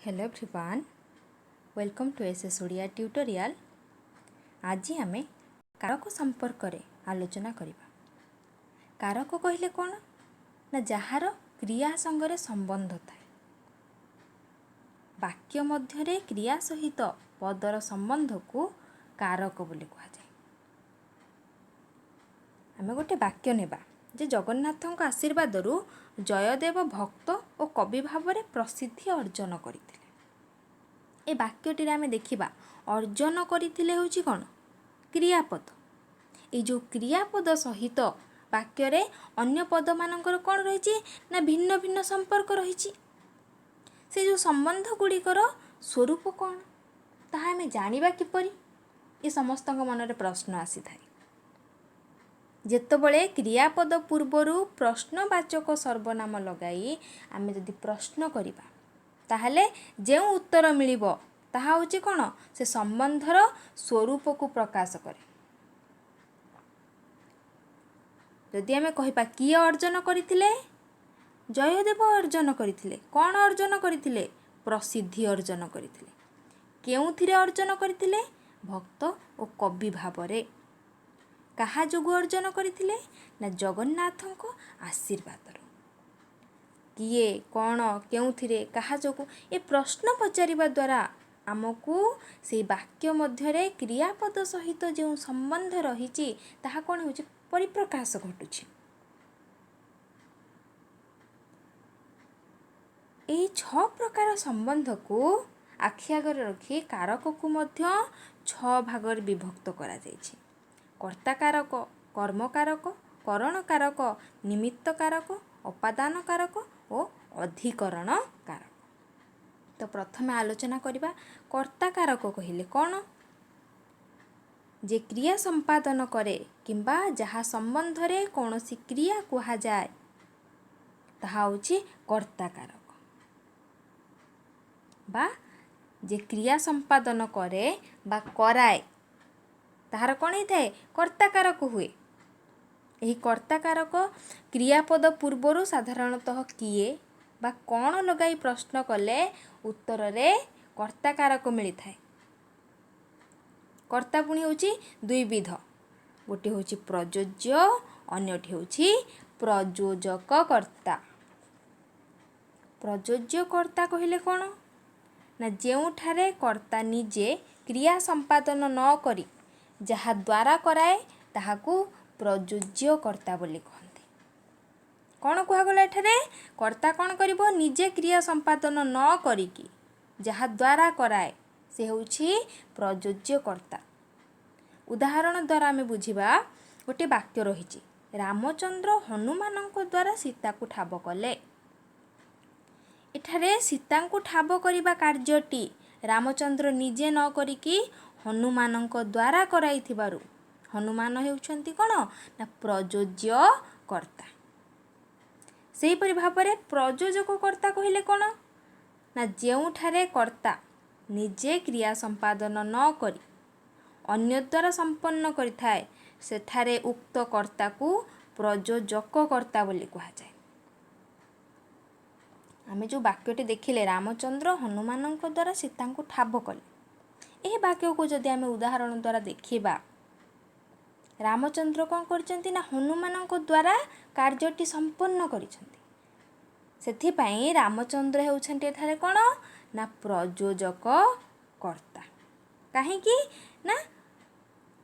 Hello everyone, welcome to SS Odia tutorial. आज आमे कारक संपर्क रे आलोचना करिबा। कारक कहले कौन ना जहार क्रिया संगरे संबंध थाए। वाक्य मध्यरे क्रिया सहित पदर संबंध को कारक बोली कहा जाए। आमे गोटे वाक्य नेबा जे जगन्नाथଙ୍କ आशीर्वादरू जयदेव भक्त और कवि भाव में प्रसिद्धि अर्जन करथिले। ए वाक्यटी आमे देखिबा अर्जन करथिले होची कोन क्रियापद। ए जो क्रियापद सहित वाक्य रे अन्य पद मानकर कोन रहिछि ना भिन्न भिन्न संपर्क रहिछि। से जो संबंध गुड़िकर स्वरूप कौन ताहा आमे जानिबा किपरि ए समस्तक मन रे प्रश्न आसी थाए। जेतबळे क्रियापद पूर्वरु प्रश्नवाचक सर्वनाम लगाई आमे जदि प्रश्न करिबा ताहले जेउ उत्तर मिलिबो ताहा होची कोन से संबंधर स्वरूप को प्रकाश करे। जदि आमे कहिबा किए अर्जन करिथिले जयदेव अर्जन करिथिले। कोन अर्जन करिथिले प्रसिद्धि अर्जन करिथिले। केउथिरे अर्जन करिथिले भक्त और कवि भावरे। कहा जोगु अर्जन करथिले ना जगन्नाथଙ୍କ आशीर्वाद। किए कौन केउथिरे कहा जोगु ए प्रश्न पचारिबा द्वारा आमको से वाक्य मध्यरे क्रियापद सहित जो संबंध रहिछि ताहा कोन होछि परिप्रकाश घटुछि। ए 6 प्रकार संबंध को आखि आगर रखी कारक को मध्य 6 भागर विभक्त करा जाइछि। कर्ता कारक, कर्म कारक, करण कारक, निमित्त कारक, उपादान कारक और अधिकरण कारक। तो प्रथम आलोचना करिबा कर्ता कारक कहिले कौन जे क्रिया संपादन करे किंबा जहा संबंध रे कोनोसी क्रिया कुहा जाए ताहा होछि कर्ता कारक। बा जे क्रिया संपादन करे बा कराए ताहार कौन ही थाए कर्ता कारक हुए। यही कर्ता कारक क्रियापद पूर्वरु साधारणतः किए बा कौन लगाई प्रश्न कले उत्तर रे कर्ता कारक मिली थाए। कर्ता पुणी होची दुई विध, गोटे होची प्रयोज्य अन्यटी होची प्रयोजक कर्ता। प्रयोज्य कर्ता कहिले कौन ना जेउठारे कर्ता निजे क्रिया संपादन न करी जहा द्वारा कराए ताहाकू प्रयोज्य कर्ता बोली कहते। कौन कुहागला एठारे कर्ता कौन करिबो निजे क्रिया संपादन न करिकी जहा द्वारा कराए से होछि प्रयोज्य कर्ता। उदाहरण द्वारा आमे बुझिबा गोटे वाक्य रहिछि रामचंद्र हनुमानଙ୍କ द्वारा सीता को ठाब कले। एठारे सीता को ठाब करिबा कार्यटी रामचंद्र निजे न करिकी हनुमानଙ୍କ द्वारा कराइथिबारु हनुमान हेउछंती कोन ना प्रयोज्य कर्ता। सेही परि भाबरे प्रयोजक कर्ता कहिले कोन ना जेउठारे कर्ता निजे क्रिया संपादन न करी अन्य द्वारा संपन्न करिथाए सेठारे उक्त कर्ता को प्रयोजक कर्ता बोली कहा जाए। आमे जो वाक्यटी देखिले रामचंद्र हनुमानଙ୍କ द्वारा सीता को ठाब कले। एह वाक्य को जदि आमे उदाहरण द्वारा देखिबा रामचंद्र कौन करचंती ना हनुमानଙ୍କ द्वारा कार्यटी संपन्न करिसंती। सेथि पई रामचंद्र हेउछंती एठारे कोन ना प्रयोजक कर्ता। काहे कि ना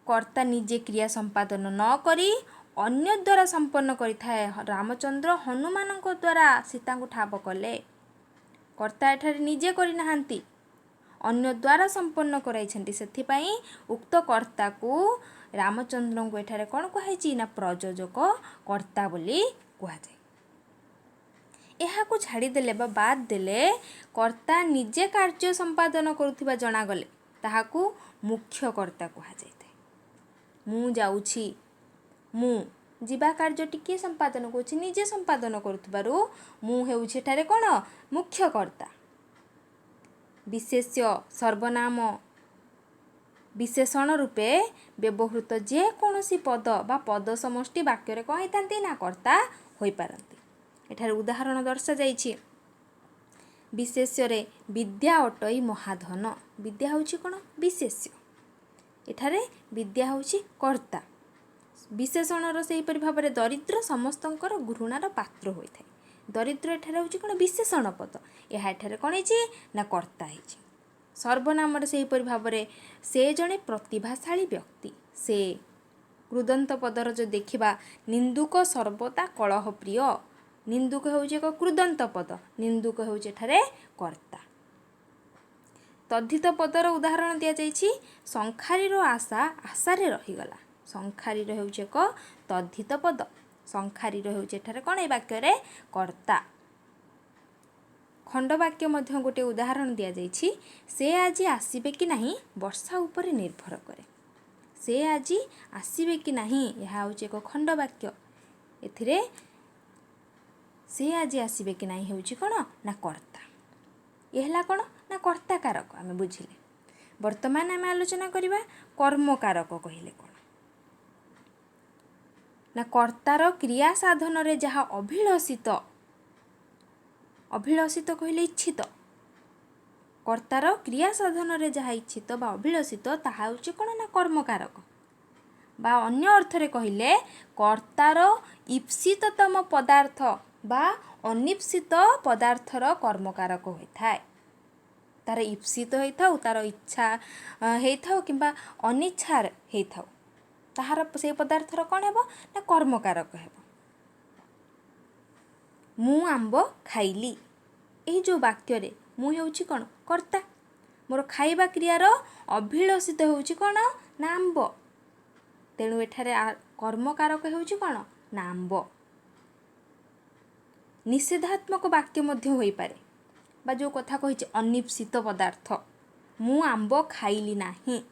कर्ता निजे क्रिया संपादन न करी अन्य द्वारा संपन्न करिथाए। रामचंद्र हनुमानଙ୍କ द्वारा सीता को ठाब कले। कर्ता एठारे निजे करि नाहंती अन्य द्वारा संपन्न कराइछंती। सेथि पई उक्त कर्ता को रामचंद्र को एठारे कोन कहैछि ना प्रयोजक कर्ता बोली कहा जाय। एहा को छाड़ी देले बा बाद देले कर्ता निजे कार्य संपादन करुथिबा जणा गले ताहाकू मुख्य कर्ता कहा जायते। मु जाउछि मु जीवा कार्यटी किए संपादन करुछि निजे संपादन करुथिबारु मु हेउछि एठारे कोन मुख्य कर्ता। विशेष्य सर्वनाम विशेषण रूपे व्यवहृत जे कोनोसी पद बा पद समष्टि वाक्य रे कहि तांती ना कर्ता होई पारंती। एठारे उदाहरण दर्शा जाइछि विशेष्य विद्या अटई महाधन। विद्या हूँ कौन विशेष्य, एठारे विद्या हूँ कर्ता। विशेषणर से भाव में दरिद्र समस्तंकर घृणार पात्र होता है। दरिद्र एठारे हूँ कौन विशेषण पद, यह एठारे कौन है कर्ता है। सर्वनाम से भाव में से जड़े प्रतिभाशाली व्यक्ति। से कृदंत पदर जो देखा निंदुक सर्वदा कलह प्रिय। निंदुक हूँ एक कृदंत पद, निंदुक हूँ एठारे कर्ता। तद्धित पदर उदाहरण दि जाइछि शंखारीर आशा आशारे रहीगला। शंखारीर हूँ एक तद्धित पद, शंखारीर हूँ एठारे कौन ए वाक्य कर्ता। खंडवाक्य मध्य गोटे उदाहरण दि जाइछि से आज आसीबे कि नहीं वर्षा उपरे निर्भर करे। से आज आसीबे कि नहीं यह हूँ एक खंडवाक्य। एथिरे से आज आसीबे कि नहीं हूँ कौन ना कर्ता। यह कौन ना कर्ता कारक आम बुझिले। वर्तमान आम आलोचना करवा कर्म कारक कहले कौन ना कर्तार क्रिया साधन रे जहाँ अभिलषित, अभिलषित कहले इच्छित, कर्तार क्रिया साधन रे जहाँ इच्छित बा अभिलषित ताहा हूँ कौन ना कर्म कारक। बा अन्य अर्थरे कहले कर्तार ईप्सिततम पदार्थ बा अनिप्सित पदार्थर कर्मकारक होता है। तार ईप्सित होता तार इच्छा होता किंबा अनिच्छा होता ताहार से पदार्थर कौन है ना कर्मकारक है। मु आंब खाइली, यही जो वाक्य रे मु हूँ कौन कर्ता। मोर खाइबा क्रियार अभिलषित हूँ कौन ना आंब। तेणु एठारे कर्मकारक हूँ कौन ना आंब। निषेधात्मक वाक्य मध्य होई पारे बा जो कथा कही अनिप्सित पदार्थ मु आंब खाइली नाही।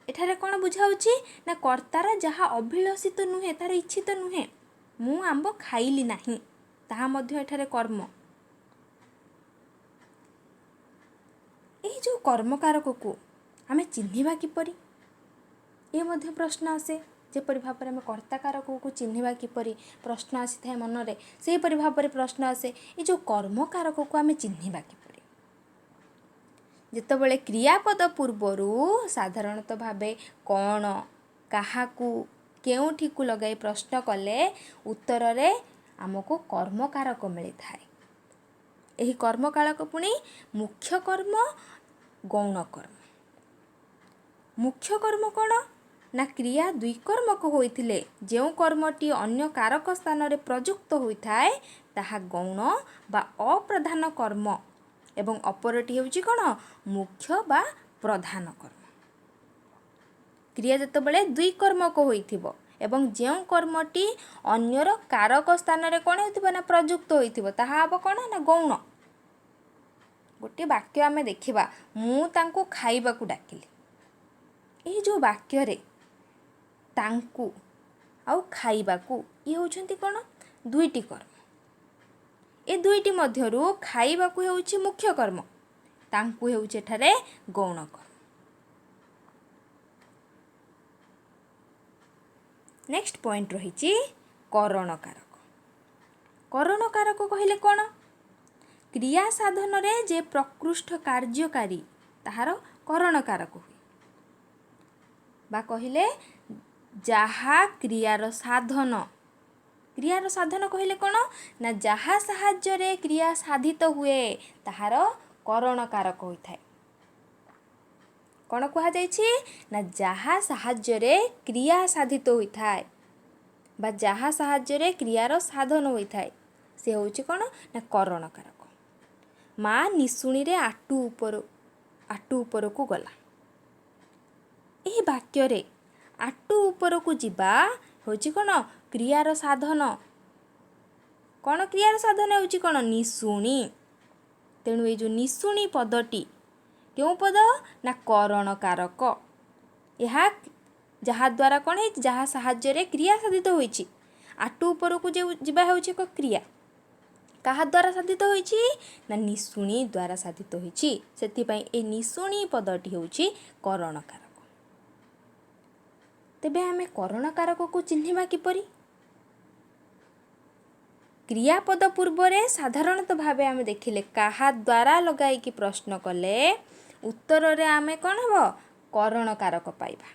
एठारे कौन बुझाऊँची ना कर्तार जहाँ अभिलषित नुहे तार इच्छित नुहे। मु आंब खाइली नाही ताहा मध्य एठारे कर्म। यही जो कर्मकारक को आमे चिन्हिबा किपरि ये मध्य प्रश्न आसे। जेपरि भाव में कर्ता कारक को चिन्हिबा किपरि प्रश्न आसी थाए मनरे से परि भाव में प्रश्न आसे ये जो कर्म कारक को आमे चिन्हिबा किपरि। जेतेबेले क्रियापद पूर्वरु साधारणतः भावे कौन काहाकू केउठी को लगाई प्रश्न कले उत्तर रे आमको कर्म कारक मिली थाए। एही कर्म कारक पुणी मुख्य कर्म गौण कर्म। मुख्य कर्म कौन ना क्रिया दुई कर्मक होइथिले जो कर्मटी अन्य कारक स्थान रे प्रयुक्त होइथाए ताहा गौण बा अप्रधान कर्म एवं अपरटी हेउची कौन मुख्य बा प्रधान कर्म। क्रिया जेतेबेले दुई कर्मक होइथिबो एवं जो कर्मटी अन्यर कारक स्थान रे कौन होइथिबो ना प्रयुक्त होइथिबो ताहा हबो कौन ना गौण। गोटे वाक्य आमे देखिबा मु तांको खाइबाकू डाकिली। यही जो वाक्य रे तांकू आउ खाइबाकू ये होउछंती कौन दुईटी कर्म। ए दुईटी मध्यरु खाइबाकू हेउछि मुख्य कर्म, तांकू हेउछि एठारे गौण कर्म। नेक्स्ट पॉइंट रहिछि करण कारक। करण कारक कहिले कौन क्रिया साधन रे जे प्रकृष्ट कार्यकारी ताहार करण कारक हुए बा कहिले जहा क्रियार साधन। क्रियार साधन कहिले कौन ना जहा साहाय्य रे क्रिया साधित हुए ताहार करण कारक होइथाए। कौन कहा जाइछि ना जहा साहाय्य रे क्रिया साधित होइथाए बा जहा साहाय्य रे क्रियार साधन होइथाए से होउछि कौन ना करण कारक। माँ निशुणी रे आटू ऊपर को गला। यही वाक्य रे आटू ऊपर को जिबा होउछि कौन क्रियार साधन। कौन क्रियार साधन होउछि कौन निशुणी। तेणु ये जो निशुणी पदटी क्यों पद ना करण कारक। यह जहा द्वारा कौन है जहा साहाय्य रे क्रिया साधित होइछि। आटू ऊपर को जिबा होउछि एक क्रिया कहा द्वारा साधित होइछि ना निशुणी द्वारा साधित होइछि। सेति पई ए निशुणी पदटी होउछि करण कारक। तेबे आमे करण कारक को चिन्हिबा किपरि। क्रियापद पूर्व साधारणतः भाव आम देखिले क्या द्वारा लगाई प्रश्न कले उत्तर रे आमे कौन हम करण कारक पाइबा।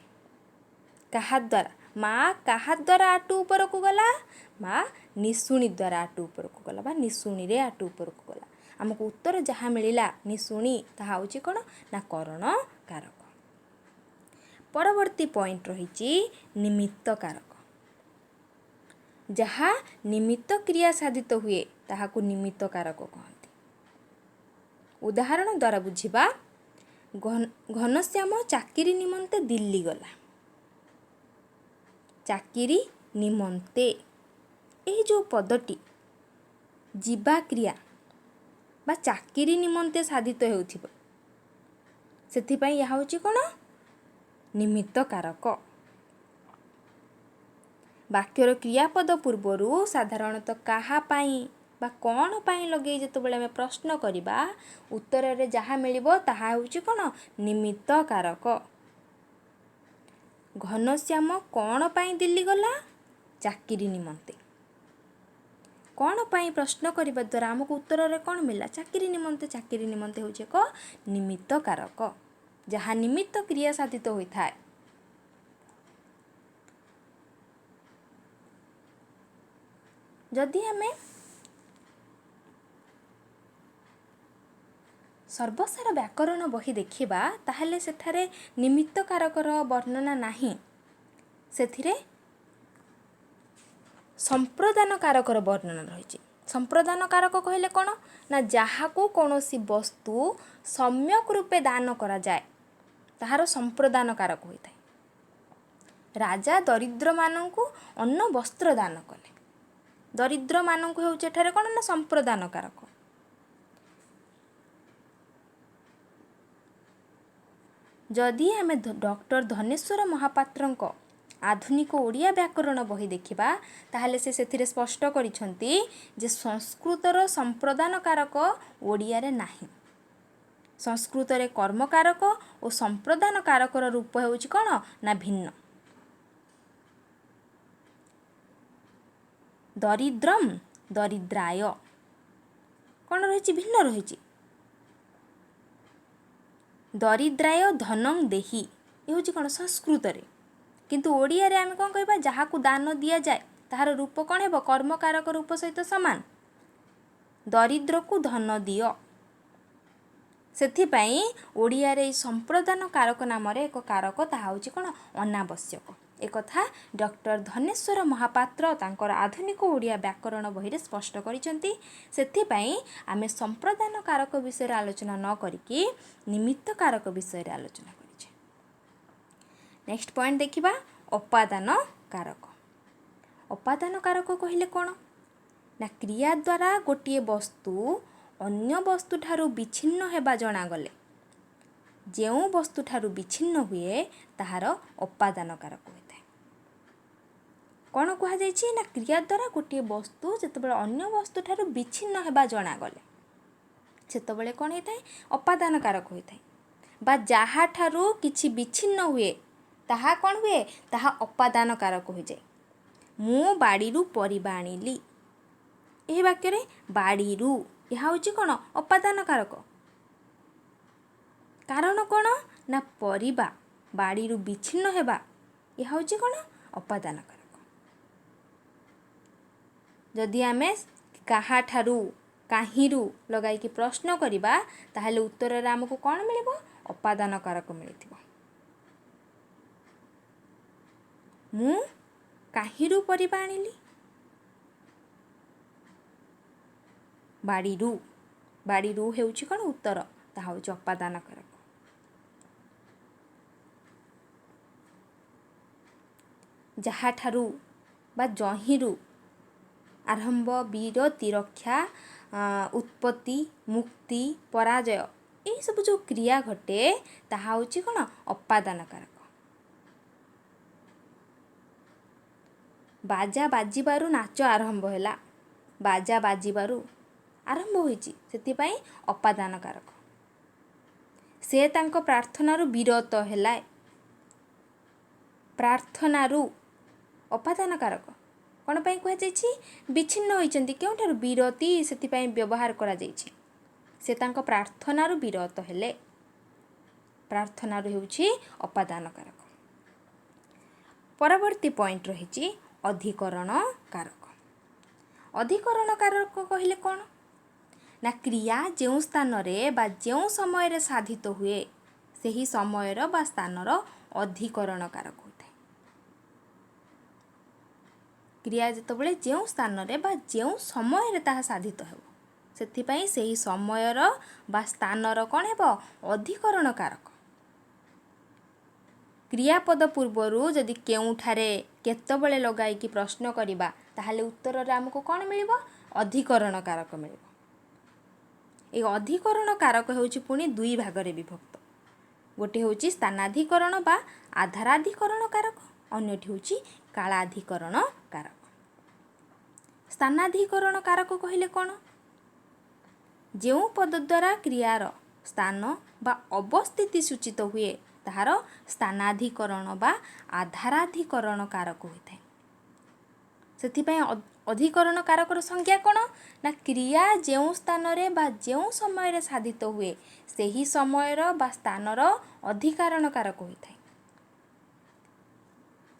क्या द्वारा माँ क्या द्वारा आटू ऊपर को गला माँ निशुणी द्वारा आटू ऊपर को गला निशुणी रे आटू ऊपर को गला आमको उत्तर जहाँ मिलला निशुणी ताहा होची कौन ना करण कारक। परवर्ती पॉइंट रही निमित्त कारक जहाँ निमित्त क्रिया साधित हुए ताहाकू निमित्त कारक कहते। उदाहरण द्वारा बुझिबा घनश्याम चाकिरी निमंते दिल्ली गला चाकिरी निमंते यही जो पदटी जीवा क्रिया बा चाकिरी निमंते साधित हेउथिबो सेथिपई यह होची कोन निमित्त कारक। वाक्यर क्रियापद पूर्वरु साधारणतः कहा पाई बा कौन पाई लगे जेतेबेले आमे प्रश्न करिबा उत्तर रे जहाँ मिलिबो ताहा होची कोन निमित्त कारक। घनश्याम कौन पाई दिल्ली गला चाकिरी निमंते कौन पाई प्रश्न करिबा द्वारा हमको उत्तर रे कौन मिला चाकिरी निमंते होची एक निमित्त कारक जहाँ निमित्त क्रिया साधित होई थाए। जदि आमे सर्वसार व्याकरण बही देखिबा ताहले सेठारे निमित्त कारकर वर्णना नाही सेथिरे संप्रदान कारकर वर्णना रही। संप्रदान कारक कहले कौन ना जहाँ को कौनसी वस्तु सम्यक रूपे दान करा जाए ताहार संप्रदान कारक होता है। राजा दरिद्र मानू अन्न वस्त्र दान कले दरिद्र मानू होठारे कौन ना संप्रदान कारक। जदि आमे डॉक्टर धनेश्वर महापात्र आधुनिक ओडिया व्याकरण बही देखिबा ताहले से सेथिरे स्पष्ट करिसंती जे संस्कृतर संप्रदान कारक ओडिया रे नाही। संस्कृत रे कर्म कारक और संप्रदान कारकर रूप होउची कोन ना भिन्न। दरिद्रम दरिद्राय कौन रही भिन्न रही। दरिद्राय धनं देही ये हूँ कौन संस्कृत रे किंतु ओडिया रे आमे कौन कहबा जहाँ को दान दिया जाए ताहार रूप कौन हेबो कर्म कारक रूप सहित समान। दरिद्र को धन दियो सेथिपाई ओडिया रे संप्रदान कारक नाम रे एक कारक ताहा होची कौन अनावश्यक। एक कथा डॉक्टर धनेश्वर महापात्र तांकर आधुनिक ओडिया व्याकरण बही रे स्पष्ट करिसंती। सेथिपाई आमे संप्रदान कारक विषय आलोचना न करिकी निमित्त कारक विषय आलोचना करिछे। नेक्स्ट पॉइंट देखिबा उपादान कारक। उपादान कारक कहले कौन ना क्रिया द्वारा गोटे वस्तु अन्य वस्तु ठारू विच्छिन्न हेबा जणा गले जेउ वस्तु ठारू विच्छिन्न हुए ताहार उपादान कारक होता है। कौन कहा जायछि ना क्रिया द्वारा गोटे वस्तु जेतेबेले अन्य वस्तु ठारू विच्छिन्न हेबा जणा गले सेतेबेले कौन होता है उपादान कारक होता है। बा जहाँ ठारू किछि विच्छिन्न हुए ताहा कौन हुए ताहा उपादान कारक हो जाए। मु बाड़ीरू परिबा आनिली एही वाक्य रे बाड़ीरू यह होची कौन उपादान कारक। कारण कौन ना परिबा बाड़ीरू विच्छिन्न हेबा यह होची कौन उपादान कारक। जदि आमे काहा ठारू काहीरू लगाई कि प्रश्न करिबा ताहले उत्तर रे हमको कौन मिलिबो उपादान कारक मिलिथिबो। मु काहीरू परिबा आनिली बाड़ीरू हेउची कौन उत्तर ताहा होची उपादान कारक। जहाँ ठारू बा जहीरू आरंभ विरति रक्षा उत्पत्ति मुक्ति पराजय यही सब जो क्रिया घटे ताहा होची कौन उपादान कारक। बाजा बाजिबारू नाच आरंभ हैला बाजा बाजिबारू आरंभ होईची सेथिपाई उपादान कारक। से तांको प्रार्थनारू विरत हैला प्रार्थनारू उपादान कारक। କ'ଣ ପାଇଁ କୁହାଯାଇଛି? ବିଚ୍ଛିନ୍ନ ହୋଇଛନ୍ତି କେଉଁଠାରୁ? ବିରତି ସେଥିପାଇଁ ବ୍ୟବହାର କରାଯାଇଛି। ସେ ତାଙ୍କ ପ୍ରାର୍ଥନାରୁ ବିରତ ହେଲେ। ପ୍ରାର୍ଥନାରୁ ହେଉଛି ଅପାଦାନ କାରକ। ପରବର୍ତ୍ତୀ ପଏଣ୍ଟ ରହିଛି ଅଧିକରଣ କାରକ। ଅଧିକରଣ କାରକ କହିଲେ କ'ଣ? ନା କ୍ରିୟା ଯେଉଁ ସ୍ଥାନରେ ବା ଯେଉଁ ସମୟରେ ସାଧିତ ହୁଏ ସେହି ସମୟର ବା ସ୍ଥାନର ଅଧିକରଣ କାରକ ହୋଇଥାଏ। କ୍ରିୟା ଯେତେବେଳେ ଯେଉଁ ସ୍ଥାନରେ ବା ଯେଉଁ ସମୟରେ ତାହା ସାଧିତ ହେବ ସେଥିପାଇଁ ସେହି ସମୟର ବା ସ୍ଥାନର କ'ଣ ହେବ? ଅଧିକରଣ କାରକ। କ୍ରିୟାପଦ ପୂର୍ବରୁ ଯଦି କେଉଁଠାରେ କେତେବେଳେ ଲଗାଇକି ପ୍ରଶ୍ନ କରିବା ତାହେଲେ ଉତ୍ତରରେ ଆମକୁ କ'ଣ ମିଳିବ? ଅଧିକରଣ କାରକ ମିଳିବ। ଏହି ଅଧିକରଣ କାରକ ହେଉଛି ପୁଣି ଦୁଇ ଭାଗରେ ବିଭକ୍ତ। ଗୋଟିଏ ହେଉଛି ସ୍ଥାନାଧିକରଣ ବା ଆଧାରାଧିକରଣ କାରକ, ଅନ୍ୟଟି ହେଉଛି କାଳାଧିକରଣ କାରକ। ସ୍ଥାନାଧିକରଣ କାରକ କହିଲେ କ'ଣ? ଯେଉଁ ପଦ ଦ୍ୱାରା କ୍ରିୟାର ସ୍ଥାନ ବା ଅବସ୍ଥିତି ସୂଚିତ ହୁଏ ତାହାର ସ୍ଥାନାଧିକରଣ ବା ଆଧାରାଧିକରଣ କାରକ ହୋଇଥାଏ। ସେଥିପାଇଁ ଅଧିକରଣ କାରକର ସଂଜ୍ଞା କ'ଣ? ନା କ୍ରିୟା ଯେଉଁ ସ୍ଥାନରେ ବା ଯେଉଁ ସମୟରେ ସାଧିତ ହୁଏ ସେହି ସମୟର ବା ସ୍ଥାନର ଅଧିକରଣ କାରକ ହୋଇଥାଏ।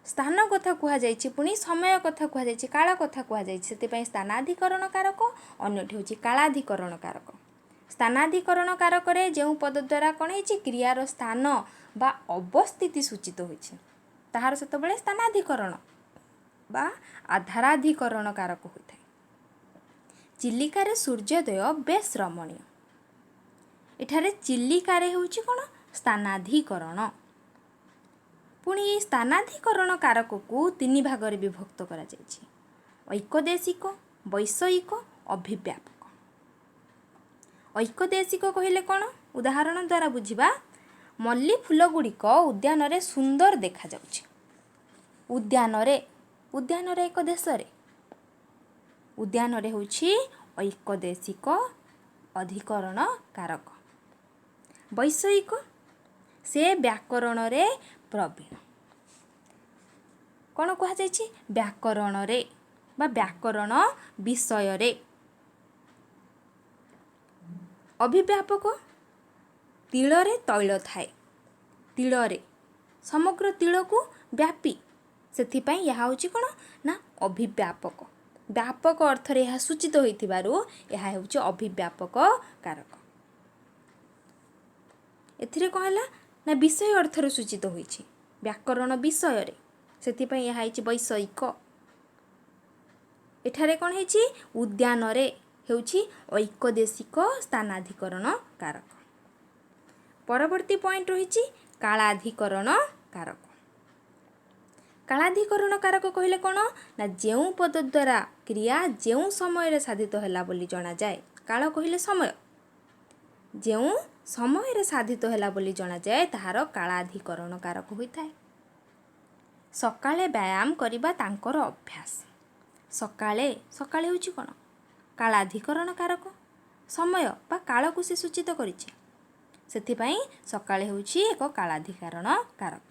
ସ୍ଥାନ କଥା କୁହାଯାଇଛି, ପୁଣି ସମୟ କଥା କୁହାଯାଇଛି, କାଳ କଥା କୁହାଯାଇଛି। ସେଥିପାଇଁ ସ୍ଥାନାଧିକରଣ କାରକ, ଅନ୍ୟଟି ହେଉଛି କାଳାଧିକରଣ କାରକ। ସ୍ଥାନାଧିକରଣ କାରକରେ ଯେଉଁ ପଦ ଦ୍ୱାରା କ'ଣ ହେଇଛି? କ୍ରିୟାର ସ୍ଥାନ ବା ଅବସ୍ଥିତି ସୂଚିତ ହୋଇଛି ତାହାର ସେତେବେଳେ ସ୍ଥାନାଧିକରଣ ବା ଆଧାରାଧିକରଣ କାରକ ହୋଇଥାଏ। ଚିଲିକାରେ ସୂର୍ଯ୍ୟୋଦୟ ବେଶ୍ ରମଣୀୟ। ଏଠାରେ ଚିଲିକାରେ ହେଉଛି କ'ଣ? ସ୍ଥାନାଧିକରଣ। ପୁଣି ଏହି ସ୍ଥାନାଧିକରଣ କାରକକୁ ତିନି ଭାଗରେ ବିଭକ୍ତ କରାଯାଇଛି: ଐକଦେଶିକ, ବୈଷୟିକ, ଅଭିବ୍ୟାପକ। ଐକଦେଶିକ କହିଲେ କ'ଣ? ଉଦାହରଣ ଦ୍ୱାରା ବୁଝିବା। ମଲ୍ଲି ଫୁଲଗୁଡ଼ିକ ଉଦ୍ୟାନରେ ସୁନ୍ଦର ଦେଖାଯାଉଛି। ଉଦ୍ୟାନରେ ଏକ ଦେଶରେ ଉଦ୍ୟାନରେ ହେଉଛି ଐକଦେଶିକ ଅଧିକରଣ କାରକ। ବୈଷୟିକ, ସେ ବ୍ୟାକରଣରେ ପ୍ରବୀଣ। କ'ଣ କୁହାଯାଇଛି? ବ୍ୟାକରଣରେ ବା ବ୍ୟାକରଣ ବିଷୟରେ। ଅଭିବ୍ୟାପକ, ତିଳରେ ତୈଳ ଥାଏ। ତିଳରେ ସମଗ୍ର ତିଳକୁ ବ୍ୟାପୀ, ସେଥିପାଇଁ ଏହା ହେଉଛି କ'ଣ? ନା ଅଭିବ୍ୟାପକ। ବ୍ୟାପକ ଅର୍ଥରେ ଏହା ସୂଚିତ ହୋଇଥିବାରୁ ଏହା ହେଉଛି ଅଭିବ୍ୟାପକ କାରକ। ଏଥିରେ କ'ଣ ହେଲା? ନା ବିଷୟ ଅର୍ଥରେ ସୂଚିତ ହୋଇଛି, ବ୍ୟାକରଣ ବିଷୟରେ, ସେଥିପାଇଁ ଏହା ହେଇଛି ବୈଷୟିକ। ଏଠାରେ କ'ଣ ହେଇଛି? ଉଦ୍ୟାନରେ ହେଉଛି ଐକଦେଶିକ ସ୍ଥାନାଧିକରଣ କାରକ। ପରବର୍ତ୍ତୀ ପଏଣ୍ଟ ରହିଛି କାଳାଧିକରଣ କାରକ। କାଳାଧିକରଣ କାରକ କହିଲେ କ'ଣ? ନା ଯେଉଁ ପଦ ଦ୍ୱାରା କ୍ରିୟା ଯେଉଁ ସମୟରେ ସାଧିତ ହେଲା ବୋଲି ଜଣାଯାଏ। କାଳ କହିଲେ ସମୟ। ଯେଉଁ ସମୟରେ ସାଧିତ ହେଲା ବୋଲି ଜଣାଯାଏ ତାହାର କାଳାଧିକରଣ କାରକ ହୋଇଥାଏ। ସକାଳେ ବ୍ୟାୟାମ କରିବା ତାଙ୍କର ଅଭ୍ୟାସ। ସକାଳେ ହେଉଛି କ'ଣ? କାଳାଧିକରଣ କାରକ। ସମୟ ବା କାଳକୁ ସେ ସୂଚିତ କରିଛି, ସେଥିପାଇଁ ସକାଳେ ହେଉଛି ଏକ କାଳାଧିକରଣ କାରକ।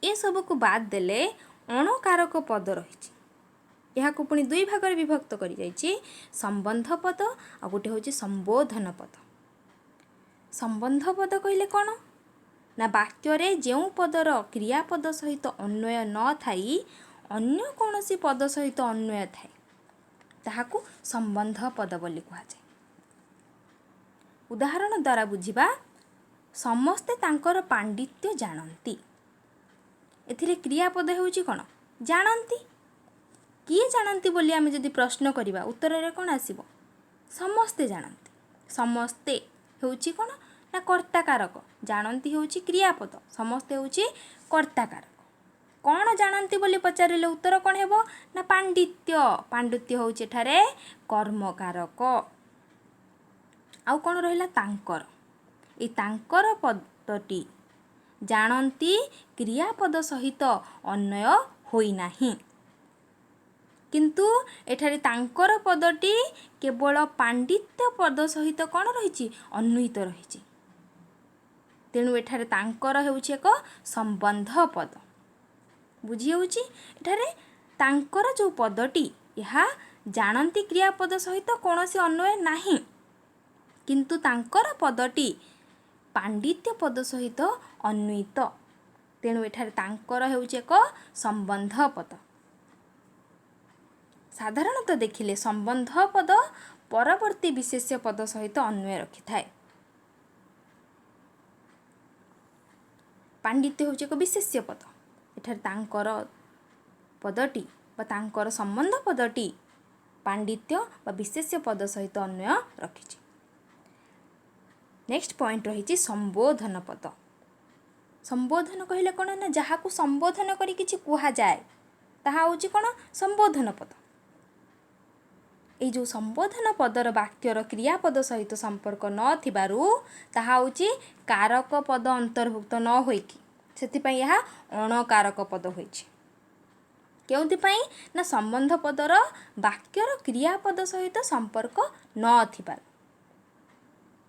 ଏସବୁକୁ ବାଦ ଦେଲେ ଅଣକାରକ ପଦ ରହିଛି। ଏହାକୁ ପୁଣି ଦୁଇ ଭାଗରେ ବିଭକ୍ତ କରିଯାଇଛି: ସମ୍ବନ୍ଧ ପଦ ଆଉ ଗୋଟେ ହେଉଛି ସମ୍ବୋଧନ ପଦ। ସମ୍ବନ୍ଧ ପଦ କହିଲେ କ'ଣ? ନା ବାକ୍ୟରେ ଯେଉଁ ପଦର କ୍ରିୟାପଦ ସହିତ ଅନ୍ୱୟ ନ ଥାଇ ଅନ୍ୟ କୌଣସି ପଦ ସହିତ ଅନ୍ୱୟ ଥାଏ ତାହାକୁ ସମ୍ବନ୍ଧ ପଦ ବୋଲି କୁହାଯାଏ। ଉଦାହରଣ ଦ୍ୱାରା ବୁଝିବା। ସମସ୍ତେ ତାଙ୍କର ପାଣ୍ଡିତ୍ୟ ଜାଣନ୍ତି। ଏଥିରେ କ୍ରିୟାପଦ ହେଉଛି କ'ଣ? ଜାଣନ୍ତି। କିଏ ଜାଣନ୍ତି ବୋଲି ଆମେ ଯଦି ପ୍ରଶ୍ନ କରିବା ଉତ୍ତରରେ କ'ଣ ଆସିବ? ସମସ୍ତେ ଜାଣନ୍ତି। ସମସ୍ତେ ହେଉଛି କ'ଣ? ନା କର୍ତ୍ତାକାରକ। ଜାଣନ୍ତି ହେଉଛି କ୍ରିୟାପଦ, ସମସ୍ତେ ହେଉଛି କର୍ତ୍ତାକାରକ। କ'ଣ ଜାଣନ୍ତି ବୋଲି ପଚାରିଲେ ଉତ୍ତର କ'ଣ ହେବ? ନା ପାଣ୍ଡିତ୍ୟ। ପାଣ୍ଡିତ୍ୟ ହେଉଛି ଏଠାରେ କର୍ମକାରକ। ଆଉ କ'ଣ ରହିଲା? ତାଙ୍କର। ଏଇ ତାଙ୍କର ପଦଟି ଜାଣନ୍ତି କ୍ରିୟାପଦ ସହିତ ଅନ୍ୱୟ ହୋଇନାହିଁ, କିନ୍ତୁ ଏଠାରେ ତାଙ୍କର ପଦଟି କେବଳ ପାଣ୍ଡିତ୍ୟ ପଦ ସହିତ କ'ଣ ରହିଛି? ଅନ୍ୱିତ ରହିଛି। ତେଣୁ ଏଠାରେ ତାଙ୍କର ହେଉଛି ଏକ ସମ୍ବନ୍ଧ ପଦ। ବୁଝି ହେଉଛି? ଏଠାରେ तांकर जो पदटी यह जानती क्रियापद सहित कौन सी अन्वय नाही, किंतु तांकर पदटी पांडित्य पद सहित अन्वित। तेणु एठारे तांकर हेउछि एक संबंध पद। साधारणतः देखिले संबंध पद परवर्ती विशेष्य पद सहित अन्वय रखि थाए। पांडित्य होउछि एक विशेष्य पद। एठारे तांकर पदटी बा तांकर संबंध पदटी पांडित्य बा विशेष्य पद सहित अन्वय रखिछि। नेक्स्ट पॉइंट रही संबोधन पद। संबोधन कहले कौन ना जहाँ को संबोधन करी किछि कुहा जाए ताहा होछि कौन संबोधन पद। ए जो संबोधन पदर वाक्यर क्रियापद सहित संपर्क न थिबारु ताहा होछि कारक पद अंतर्भुक्त न होइकि सेथिपई यह अणकारक पद होइछि। केउथिपई ना संबंध पदर वाक्यर क्रियापद सहित संपर्क न थिबारु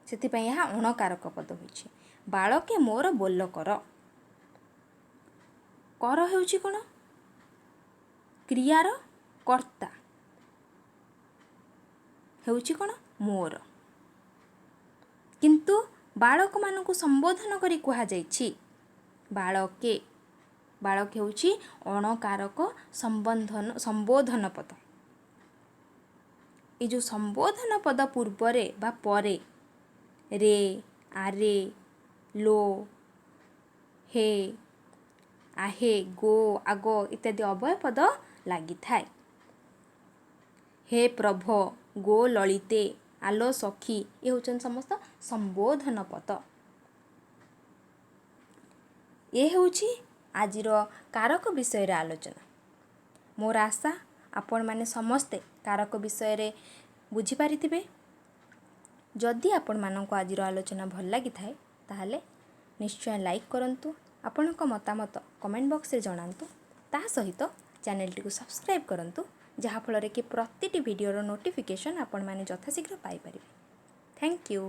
सेथिपई यह अणकारक पद होइछि। बाळके मोर बोल कर। कर हेउछि कोन क्रियार कर्ता हेउछि कोन मोर, किंतु बाळक मानकु संबोधन करी कुहा जाइछि बाळके। बाळक हेउछि अणकारक संबोधन पद। ए जो संबोधन पद पूर्वरे बा परे रे आरे लो हे आहे गो आगो इत्यादि अभय पद लागि थाए। हे प्रभ गो ललिते आलो सखी ये होचन समस्त संबोधन पद। ये होउछि आजिर कारक विषय रे आलोचना। मोर आशा आपण माने समस्ते कारक विषय रे बुझी पारिथिबे। जदि आपण माननको आजिर आलोचना भल लागि थाए ताहाले निश्चय लाइक करंतु, आपणक मतामत कमेंट बॉक्स रे जणांतु। ता सहित चैनल टी को सब्सक्राइब करंतु जहाँ फल कि प्रतिटी वीडियोर नोटिफिकेशन आपण माने यथाशीघ्र पाई परिबे। Thank you.